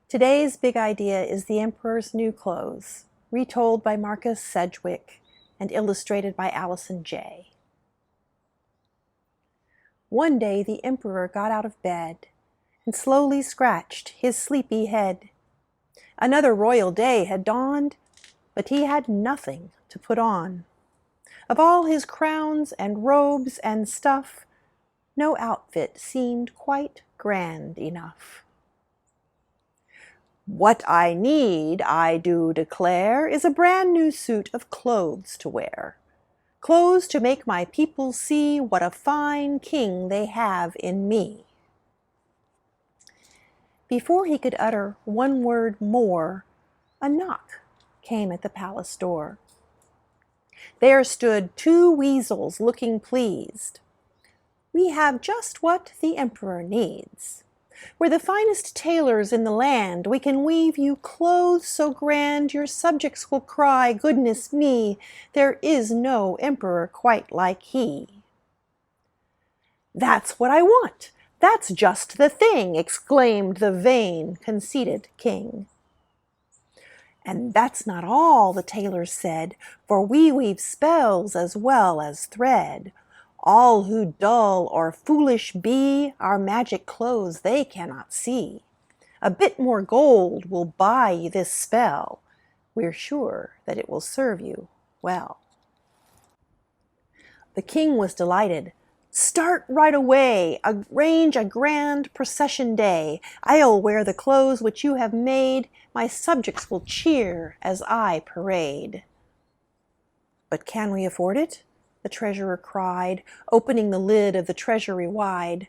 Today's big idea is The Emperor's New Clothes, retold by Marcus Sedgwick and illustrated by Allison Jay. One day the emperor got out of bed and slowly scratched his sleepy head. Another royal day had dawned, but he had nothing to put on. Of all his crowns and robes and stuff, no outfit seemed quite grand enough. "What I need, I do declare, is a brand new suit of clothes to wear. Clothes to make my people see what a fine king they have in me." Before he could utter one word more, a knock came at the palace door. There stood two weasels looking pleased. "We have just what the emperor needs. We're the finest tailors in the land. We can weave you clothes so grand your subjects will cry, 'Goodness me, there is no emperor quite like he.'" "That's what I want! That's just the thing!" exclaimed the vain, conceited king. "And that's not all," the tailors said, "for we weave spells as well as thread. All who dull or foolish be, our magic clothes they cannot see. A bit more gold will buy this spell. We're sure that it will serve you well." The king was delighted. "Start right away, arrange a grand procession day. I'll wear the clothes which you have made. My subjects will cheer as I parade." "But can we afford it?" the treasurer cried, opening the lid of the treasury wide.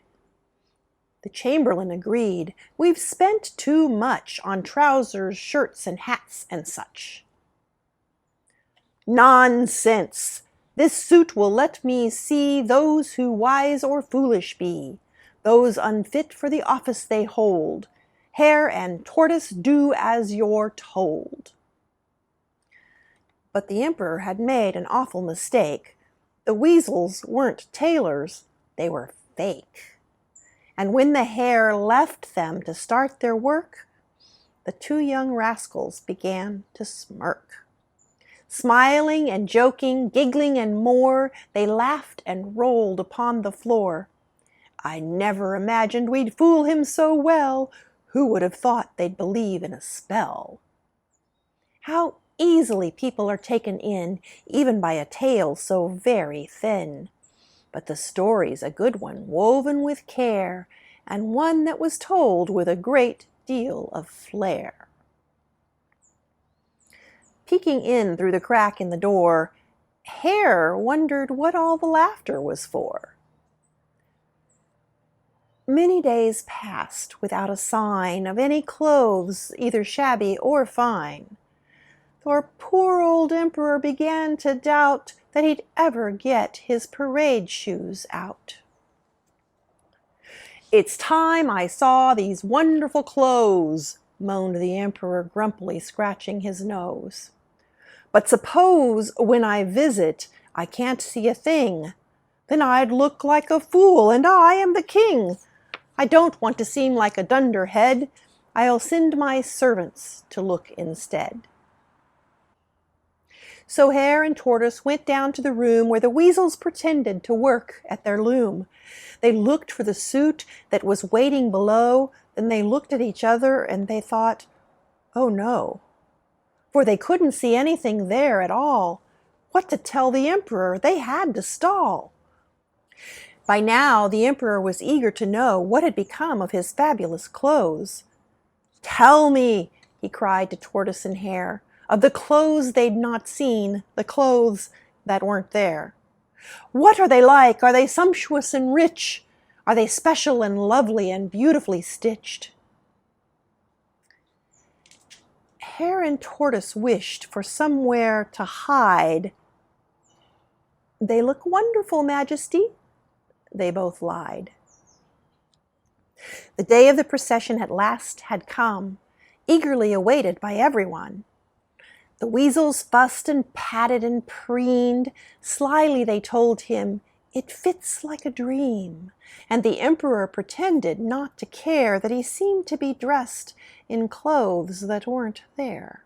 The chamberlain agreed. "We've spent too much on trousers, shirts, and hats and such." "Nonsense! This suit will let me see those who wise or foolish be, those unfit for the office they hold. Hare and tortoise, do as you're told." But the emperor had made an awful mistake. The weasels weren't tailors, they were fake. And when the hare left them to start their work, the two young rascals began to smirk. Smiling and joking, giggling and more, they laughed and rolled upon the floor. "I never imagined we'd fool him so well. Who would have thought they'd believe in a spell?" How easily people are taken in, even by a tale so very thin. But the story's a good one, woven with care, and one that was told with a great deal of flair. Peeking in through the crack in the door, Hare wondered what all the laughter was for. Many days passed without a sign of any clothes, either shabby or fine. The poor old emperor began to doubt that he'd ever get his parade shoes out. "It's time I saw these wonderful clothes," moaned the emperor, grumpily scratching his nose. "But suppose when I visit I can't see a thing, then I'd look like a fool, and I am the king. I don't want to seem like a dunderhead. I'll send my servants to look instead." So Hare and Tortoise went down to the room where the weasels pretended to work at their loom. They looked for the suit that was waiting below, then they looked at each other and they thought, "Oh no," for they couldn't see anything there at all. What to tell the emperor? They had to stall. By now the emperor was eager to know what had become of his fabulous clothes. "Tell me," he cried to Tortoise and Hare, "of the clothes they'd not seen, the clothes that weren't there. What are they like? Are they sumptuous and rich? Are they special and lovely and beautifully stitched?" Hare and Tortoise wished for somewhere to hide. "They look wonderful, Majesty," they both lied. The day of the procession at last had come, eagerly awaited by everyone. The weasels fussed and patted and preened. Slyly they told him, It fits like a dream, and the emperor pretended not to care that he seemed to be dressed in clothes that weren't there.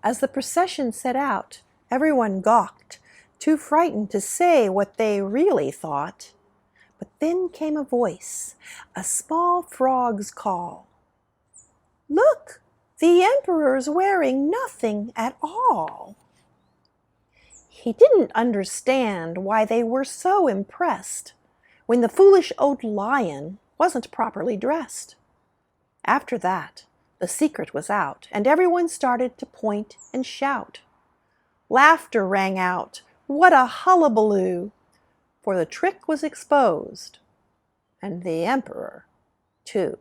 As the procession set out, everyone gawked, too frightened to say what they really thought. But then came a voice, a small frog's call. "Look, the emperor's wearing nothing at all." He didn't understand why they were so impressed when the foolish old lion wasn't properly dressed. After that, the secret was out, and everyone started to point and shout. Laughter rang out. What a hullabaloo! For the trick was exposed, and the emperor, too.